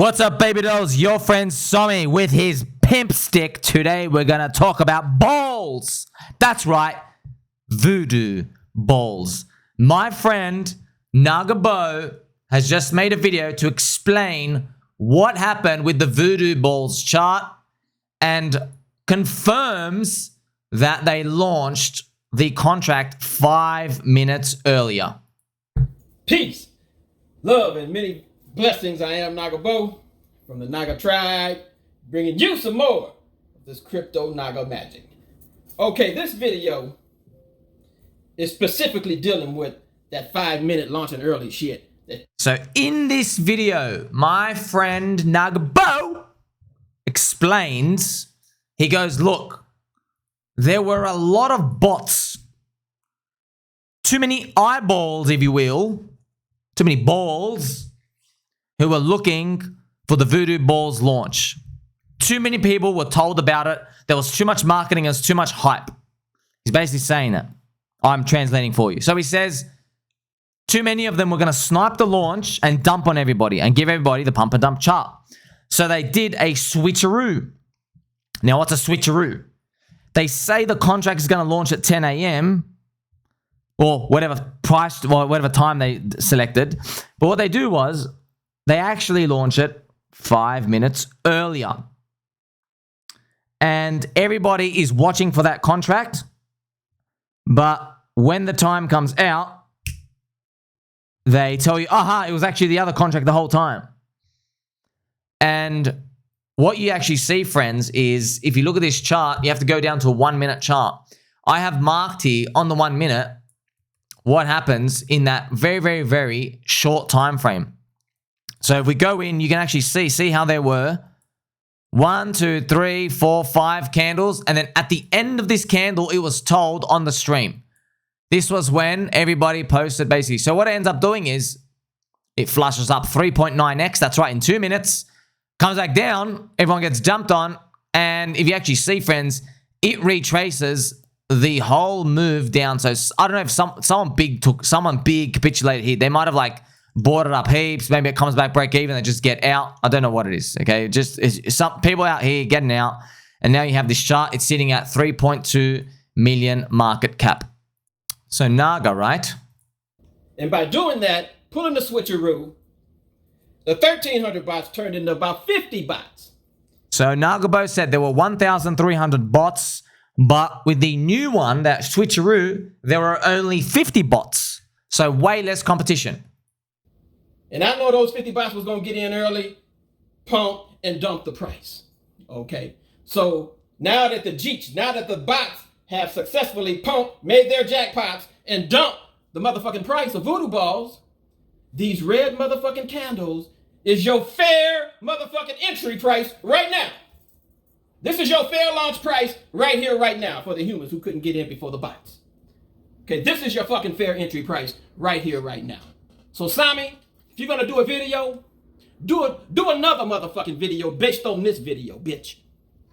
What's up, baby dolls? Your friend Sommy with his pimp stick. Today we're going to talk about balls. That's right, Voodoo Ballz. My friend Naga Beau has just made a video to explain what happened with the Voodoo Ballz chart and confirms that they launched the contract 5 minutes earlier. Peace, love, and many blessings. I am Naga Beau from the Naga tribe, bringing you some more of this crypto Naga magic. Okay, this video is specifically dealing with that 5 minute launching early shit. So in this video, my friend Naga Beau explains, he goes, look, there were a lot of bots, too many eyeballs, if you will, too many balls who were looking for the Voodoo Ballz launch. Too many people were told about it. There was too much marketing. There was too much hype. He's basically saying that. I'm translating for you. So he says, too many of them were going to snipe the launch and dump on everybody and give everybody the pump and dump chart. So they did a switcheroo. Now, what's a switcheroo? They say the contract is going to launch at 10 a.m. or whatever price, or whatever time they selected. But what they do was they actually launch it 5 minutes earlier. And everybody is watching for that contract. But when the time comes out, they tell you, aha, it was actually the other contract the whole time. And what you actually see, friends, is if you look at this chart, you have to go down to a 1 minute chart. I have marked here on the 1 minute what happens in that very, very, very short time frame. So if we go in, you can actually see how there were 1, 2, 3, 4, 5 candles. And then at the end of this candle, it was told on the stream. This was when everybody posted basically. So what it ends up doing is it flushes up 3.9x. That's right, in 2 minutes. Comes back down, everyone gets jumped on, and if you actually see, friends, it retraces the whole move down. So I don't know if someone big capitulated here. They might have like bought it up heaps. Maybe it comes back break even. They just get out. I don't know what it is. Okay, it's some people out here getting out, and now you have this chart. It's sitting at 3.2 million market cap. So Naga, right? And by doing that, pulling the switcheroo, the 1,300 bots turned into about 50 bots. So Naga Beau said there were 1,300 bots, but with the new one, that switcheroo, there were only 50 bots. So way less competition. And I know those 50 bots was going to get in early, pump, and dump the price. Okay? So now that the bots have successfully pumped, made their jackpots, and dumped the motherfucking price of Voodoo Ballz, these red motherfucking candles is your fair motherfucking entry price right now. This is your fair launch price right here, right now, for the humans who couldn't get in before the bots. Okay, this is your fucking fair entry price right here, right now. So, Sammy, if you're gonna do a video, do another motherfucking video based on this video, bitch.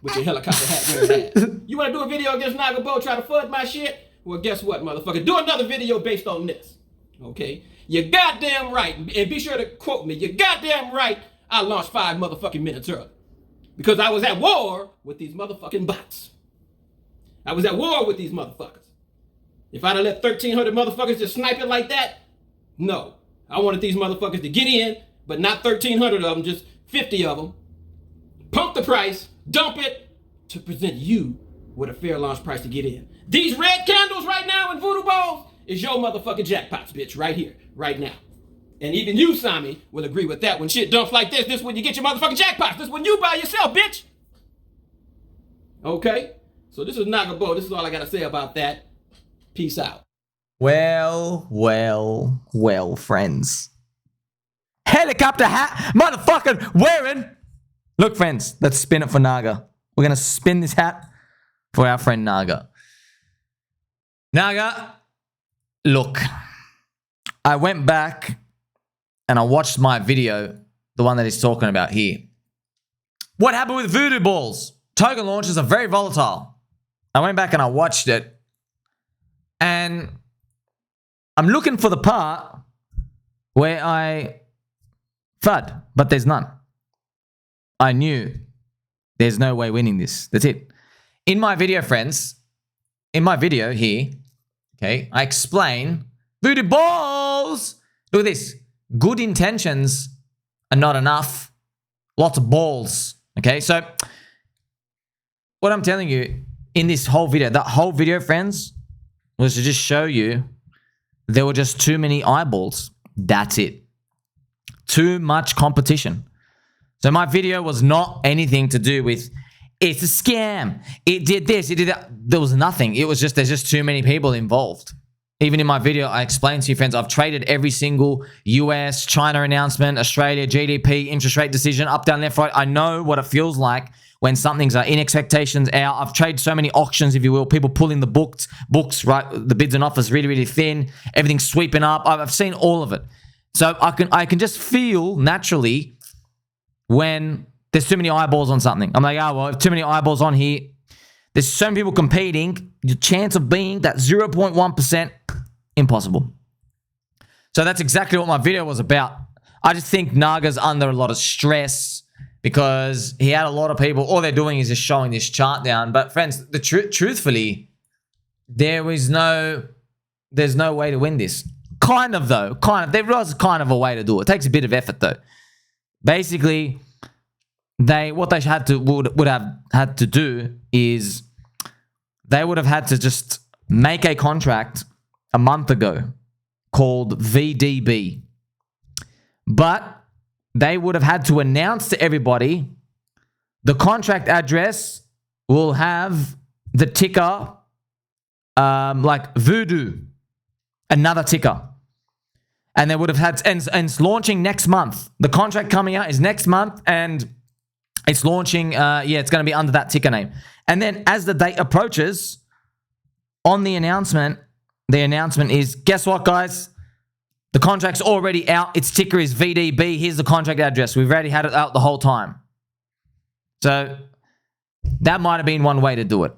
With your helicopter hat wearing ass. You wanna do a video against Naga Beau, try to fud my shit? Well, guess what, motherfucker? Do another video based on this. Okay? You're goddamn right. And be sure to quote me. You're goddamn right. I launched 5 motherfucking minutes early. Because I was at war with these motherfucking bots. I was at war with these motherfuckers. If I'd have let 1,300 motherfuckers just snipe it like that, no. I wanted these motherfuckers to get in, but not 1,300 of them, just 50 of them. Pump the price, dump it, to present you with a fair launch price to get in. These red candles right now in Voodoo Ballz is your motherfucking jackpots, bitch, right here, right now. And even you, Sammy, will agree with that. When shit dumps like this when you get your motherfucking jackpots. This when you by yourself, bitch. Okay? So this is Naga Beau. This is all I got to say about that. Peace out. Well, friends. Helicopter hat, motherfucking wearing. Look, friends, let's spin it for Naga. We're going to spin this hat for our friend Naga. Naga, look, I went back and I watched my video, the one that he's talking about here. What happened with Voodoo Ballz? Token launches are very volatile. I went back and I watched it, and I'm looking for the part where I FUD, but there's none. I knew there's no way winning this. That's it. In my video, friends, in my video here, okay, I explain Voodoo Ballz. Look at this. Good intentions are not enough. Lots of balls. Okay, so what I'm telling you in this whole video, that whole video, friends, was to just show you there were just too many eyeballs. That's it. Too much competition. So my video was not anything to do with it's a scam. It did this, it did that. There was nothing. It was just there's just too many people involved. Even in my video, I explained to you, friends, I've traded every single US, China announcement, Australia, GDP, interest rate decision, up, down, left, right. I know what it feels like when something's in expectations out. I've traded so many auctions, if you will, people pulling the books, right? The bids and offers really, really thin, everything sweeping up. I've seen all of it. So I can just feel naturally when there's too many eyeballs on something. I'm like, oh, well, if too many eyeballs on here, there's so many people competing, the chance of being that 0.1%, impossible. So that's exactly what my video was about. I just think Naga's under a lot of stress because he had a lot of people, all they're doing is just showing this chart down. But friends, truthfully, there's no way to win this. Kind of though, there was kind of a way to do it. It takes a bit of effort though. Basically, what they would have had to do is they would have had to just make a contract a month ago called VDB. But they would have had to announce to everybody the contract address will have the ticker like Voodoo, another ticker. And they would have had, and it's launching next month. The contract coming out is next month and it's launching, it's going to be under that ticker name. And then as the date approaches, on the announcement is, guess what, guys? The contract's already out. Its ticker is VDB. Here's the contract address. We've already had it out the whole time. So that might have been one way to do it.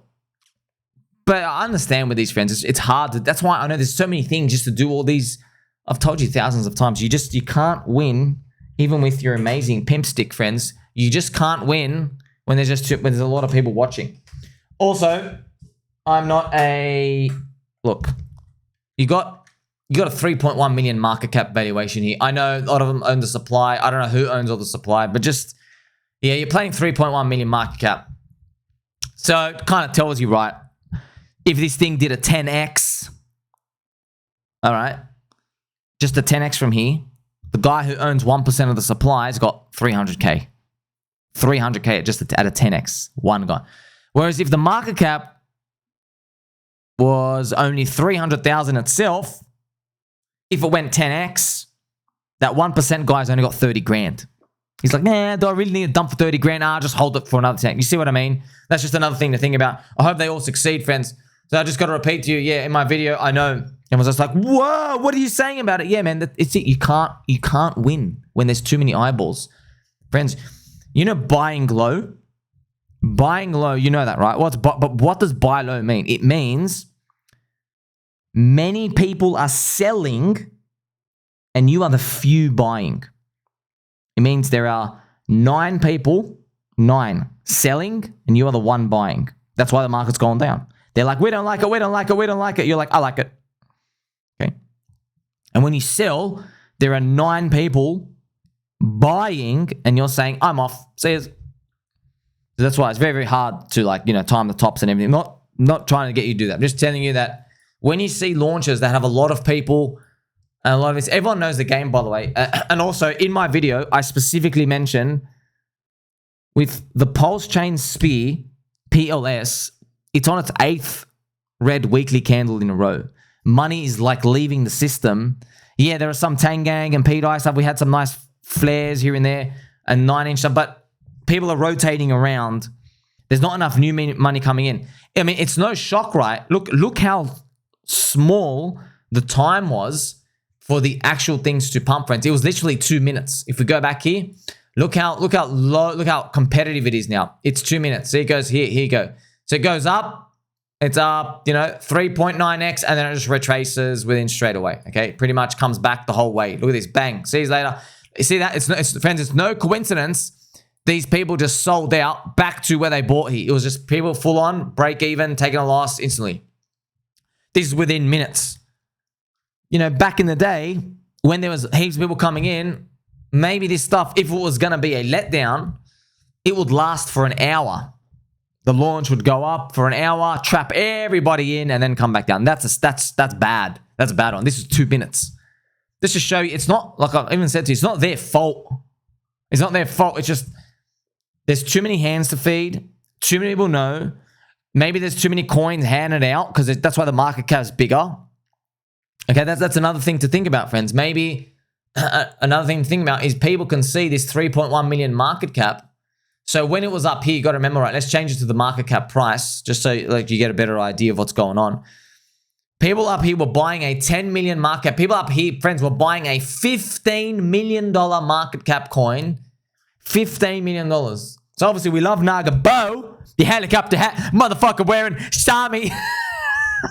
But I understand with these friends, it's hard to, that's why I know there's so many things just to do all these. I've told you thousands of times, you can't win, even with your amazing pimp stick friends. You just can't win when there's a lot of people watching. Also, I'm not a, look, you got a 3.1 million market cap valuation here. I know a lot of them own the supply. I don't know who owns all the supply, but just, yeah, you're playing 3.1 million market cap. So it kind of tells you, right, if this thing did a 10x, all right, just a 10x from here, the guy who owns 1% of the supply has got 300K. 300K just at a 10x, one guy. Whereas if the market cap was only 300,000 itself, if it went 10x, that 1% guy's only got 30 grand. He's like, nah, do I really need to dump for 30 grand? Nah, I'll just hold it for another 10. You see what I mean? That's just another thing to think about. I hope they all succeed, friends. So I just got to repeat to you, yeah, in my video, I know everyone's just like, whoa, what are you saying about it? Yeah, man, it's it. You can't win when there's too many eyeballs. Friends, you know buying low? Buying low, you know that, right? But what does buy low mean? It means many people are selling and you are the few buying. It means there are 9 people, 9 selling, and you are the one buying. That's why the market's going down. They're like, we don't like it, we don't like it, we don't like it. You're like, I like it. Okay. And when you sell, there are 9 people buying, and you're saying, I'm off. See, so that's why it's very, very hard to, like, you know, time the tops and everything. Not trying to get you to do that. I'm just telling you that when you see launches that have a lot of people and a lot of this, everyone knows the game, by the way. And also in my video, I specifically mentioned with the PulseChain Spear, PLS, it's on its 8th red weekly candle in a row. Money is like leaving the system. Yeah, there are some Tangang and PDI stuff. We had some nice flares here and there and 9-inch stuff, but people are rotating around. There's not enough new money coming in. I mean, it's no shock, right? Look how small the time was for the actual things to pump, friends. It was literally 2 minutes. If we go back here, look how low, look how competitive it is now. It's 2 minutes. See, it goes here you go. So it goes up, it's up, you know, 3.9x, and then it just retraces within straight away. Okay, pretty much comes back the whole way. Look at this, bang. See you later. You see that? Friends, it's no coincidence these people just sold out back to where they bought here. It was just people full on, break even, taking a loss instantly. This is within minutes. You know, back in the day, when there was heaps of people coming in, maybe this stuff, if it was going to be a letdown, it would last for an hour. The launch would go up for an hour, trap everybody in, and then come back down. That's bad. That's a bad one. This is 2 minutes. This just show you, it's not, like I even said to you, it's not their fault. It's not their fault. It's just, there's too many hands to feed. Too many people know. Maybe there's too many coins handed out because that's why the market cap is bigger. Okay, that's another thing to think about, friends. Maybe another thing to think about is people can see this 3.1 million market cap. So when it was up here, you got to remember, right, let's change it to the market cap price just so like you get a better idea of what's going on. People up here were buying a 10 million market cap. People up here, friends, were buying a $15 million market cap coin. $15 million. So obviously we love Naga Beau, the helicopter hat, motherfucker wearing Shami.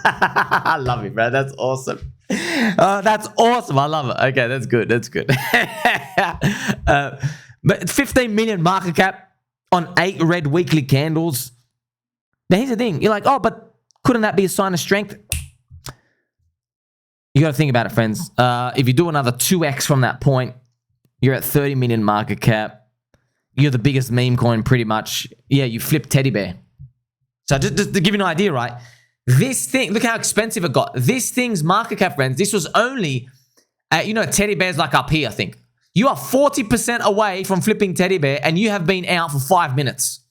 I love it, bro. That's awesome. That's awesome. I love it. Okay, that's good. That's good. But 15 million market cap on 8 red weekly candles. Now, here's the thing. You're like, oh, but couldn't that be a sign of strength? You got to think about it, friends. If you do another 2x from that point, you're at 30 million market cap. You're the biggest meme coin pretty much. Yeah, you flipped teddy bear. So just to give you an idea, right? This thing, look how expensive it got. This thing's market cap, friends, this was only, you know, teddy bear's like up here, I think. You are 40% away from flipping teddy bear and you have been out for 5 minutes.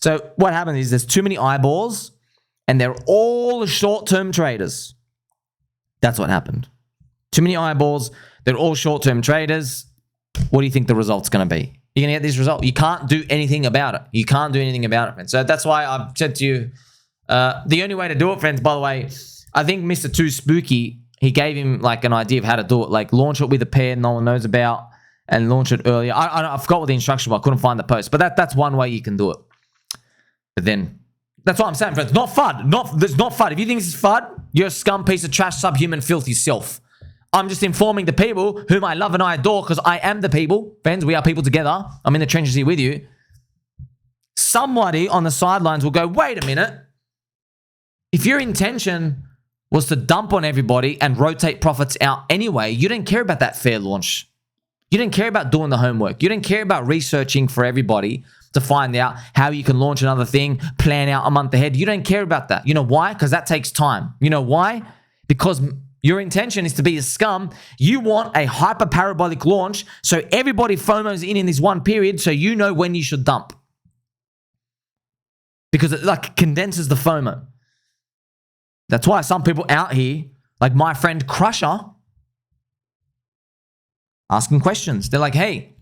So what happens is there's too many eyeballs and they're all short-term traders. That's what happened. Too many eyeballs. They're all short-term traders. What do you think the result's going to be? You're going to get this result. You can't do anything about it. You can't do anything about it, friends. So that's why I've said to you, the only way to do it, friends, by the way, I think Mr. Too Spooky, he gave him like an idea of how to do it. Like launch it with a pair no one knows about and launch it earlier. I forgot what the instruction was. I couldn't find the post. But that's one way you can do it. But then, that's what I'm saying, friends. Not FUD. It's not FUD. If you think this is FUD, you're a scum piece of trash, subhuman, filthy self. I'm just informing the people whom I love and I adore because I am the people. Friends, we are people together. I'm in the trenches here with you. Somebody on the sidelines will go, wait a minute. If your intention was to dump on everybody and rotate profits out anyway, you didn't care about that fair launch. You didn't care about doing the homework. You didn't care about researching for everybody to find out how you can launch another thing, plan out a month ahead. You don't care about that. You know why? Because that takes time. You know why? Because your intention is to be a scum. You want a hyper parabolic launch so everybody FOMOs in this one period so you know when you should dump. Because it like condenses the FOMO. That's why some people out here, like my friend Crusher, asking questions. They're like, hey,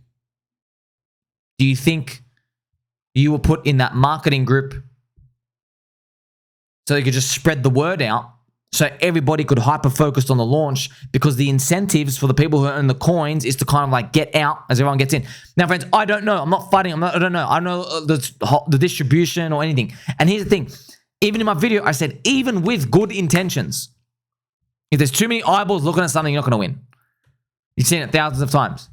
do you think you were put in that marketing group so they could just spread the word out so everybody could hyper-focus on the launch because the incentives for the people who earn the coins is to kind of like get out as everyone gets in. Now, friends, I don't know. I'm not fighting. I don't know. I don't know the distribution or anything. And here's the thing. Even in my video, I said, even with good intentions, if there's too many eyeballs looking at something, you're not going to win. You've seen it thousands of times.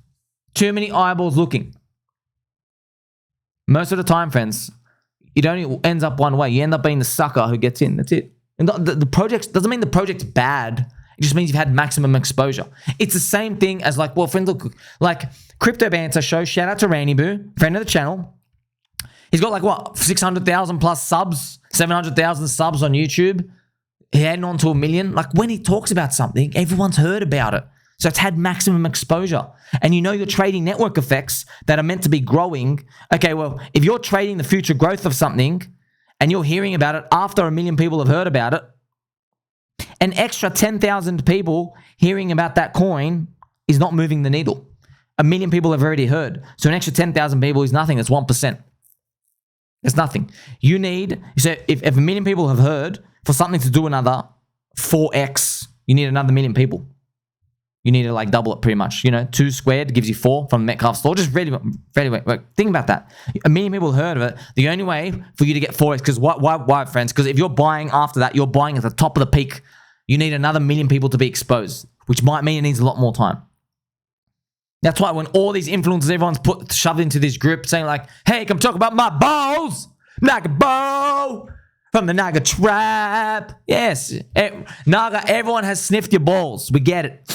Too many eyeballs looking. Most of the time, friends, it only ends up one way. You end up being the sucker who gets in. That's it. And the project doesn't mean the project's bad. It just means you've had maximum exposure. It's the same thing as like, well, friends, look, like Crypto Banter show, shout out to Ranny Boo, friend of the channel. He's got like what, 600,000 plus subs, 700,000 subs on YouTube. He's heading on to 1 million. Like when he talks about something, everyone's heard about it. So it's had maximum exposure. And you know you're trading network effects that are meant to be growing. Okay, well, if you're trading the future growth of something and you're hearing about it after 1 million people have heard about it, an extra 10,000 people hearing about that coin is not moving the needle. 1 million people have already heard. So an extra 10,000 people is nothing. It's 1%. It's nothing. You need, so if 1 million people have heard, for something to do another 4x, you need another 1 million people. You need to like double it pretty much. You know, 2 squared gives you 4 from the Metcalf store. Just really think about that. 1 million people heard of it. The only way for you to get 4x, because why, friends? Because if you're buying after that, you're buying at the top of the peak. You need another 1 million people to be exposed, which might mean it needs a lot more time. That's why when all these influencers, everyone's shoved into this group saying like, hey, come talk about my balls. Naga Beau from the Naga Trap. Yes. Naga, everyone has sniffed your balls. We get it.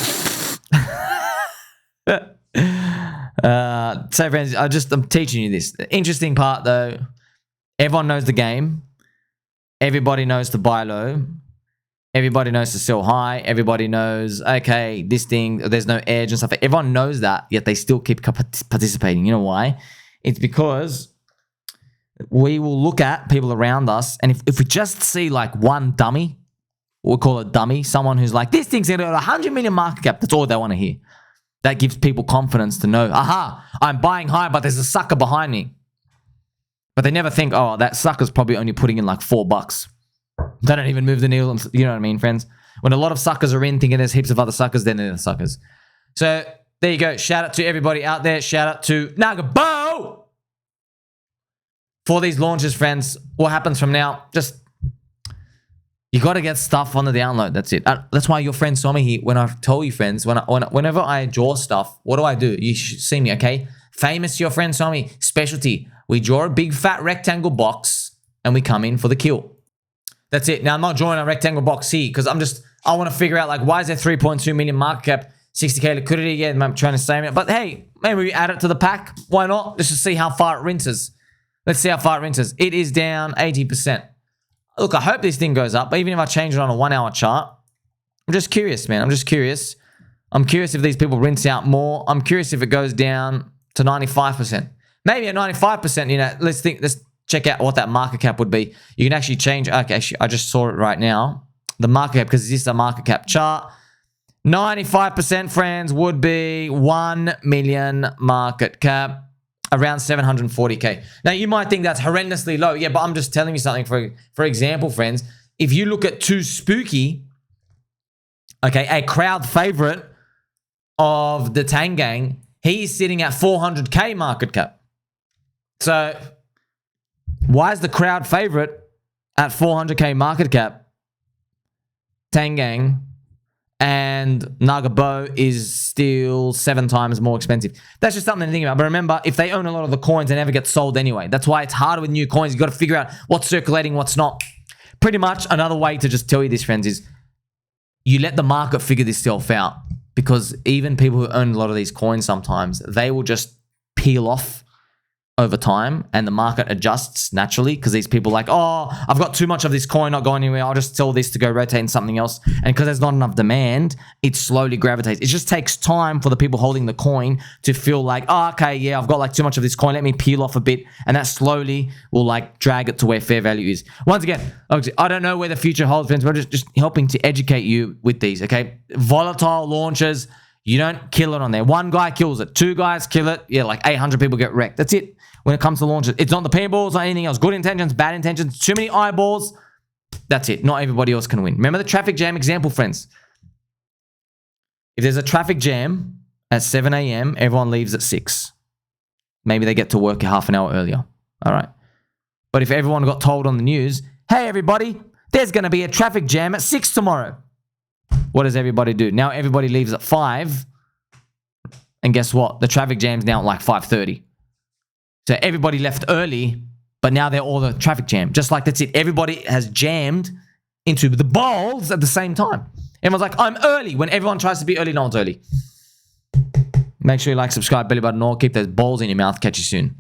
So friends, I'm teaching you this. The interesting part though, everyone knows the game. Everybody knows to buy low. Everybody knows to sell high. Everybody knows, okay, this thing, there's no edge and stuff. Everyone knows that, yet they still keep participating. You know why? It's because we will look at people around us, and if we just see like one dummy, we'll call it dummy, someone who's like, this thing's got 100 million market cap, that's all they want to hear. That gives people confidence to know, aha, I'm buying high, but there's a sucker behind me. But they never think, oh, that sucker's probably only putting in like $4. They don't even move the needle. You know what I mean, friends? When a lot of suckers are in thinking there's heaps of other suckers, then they're the suckers. So there you go. Shout out to everybody out there. Shout out to Naga Beau for these launches, friends. What happens from now? Just, you got to get stuff on the download. That's it. That's why your friend saw me here. When I told you, friends, whenever I draw stuff, what do? You should see me, okay? Famous, your friend saw me. Specialty. We draw a big fat rectangle box and we come in for the kill. That's it. Now, I'm not drawing a rectangle box here because I want to figure out, like, why is there 3.2 million market cap, 60K liquidity? Yeah, I'm trying to save it. But, hey, maybe we add it to the pack. Why not? Let's just see how far it rinses. Let's see how far it rinses. It is down 80%. Look, I hope this thing goes up. But even if I change it on a 1 hour chart, I'm just curious, man. I'm just curious. I'm curious if these people rinse out more. I'm curious if it goes down to 95%. Maybe at 95%, you know, let's check out what that market cap would be. You can actually change. Okay, actually, I just saw it right now. The market cap, because this is a market cap chart. 95%, friends, would be 1 million market cap, around 740K. Now, you might think that's horrendously low. Yeah, but I'm just telling you something. For example, friends, if you look at Too Spooky, okay, a crowd favorite of the Tang Gang, he's sitting at 400K market cap. So why is the crowd favorite at 400K market cap, Tang Gang, and Naga Beau is still 7 times more expensive? That's just something to think about. But remember, if they own a lot of the coins, they never get sold anyway. That's why it's harder with new coins. You've got to figure out what's circulating, what's not. Pretty much another way to just tell you this, friends, is you let the market figure this stuff out. Because even people who own a lot of these coins sometimes, they will just peel off over time and the market adjusts naturally because these people are like, oh, I've got too much of this coin, not going anywhere. I'll just sell this to go rotate in something else. And because there's not enough demand, it slowly gravitates. It just takes time for the people holding the coin to feel like, oh, okay, yeah, I've got like too much of this coin. Let me peel off a bit. And that slowly will like drag it to where fair value is. Once again, I don't know where the future holds, friends. We're just helping to educate you with these, okay? Volatile launches, you don't kill it on there. One guy kills it. 2 guys kill it. Yeah, like 800 people get wrecked. That's it. When it comes to launches, it's not the paintballs or anything else. Good intentions, bad intentions, too many eyeballs. That's it. Not everybody else can win. Remember the traffic jam example, friends. If there's a traffic jam at 7 a.m., everyone leaves at 6. Maybe they get to work half an hour earlier. All right. But if everyone got told on the news, hey, everybody, there's going to be a traffic jam at 6 tomorrow. What does everybody do? Now everybody leaves at 5. And guess what? The traffic jam's now at like 5:30. So everybody left early, but now they're all the traffic jam. Just like that's it. Everybody has jammed into the balls at the same time. Everyone's like, I'm early. When everyone tries to be early, no one's early. Make sure you like, subscribe, belly button, all. Keep those balls in your mouth. Catch you soon.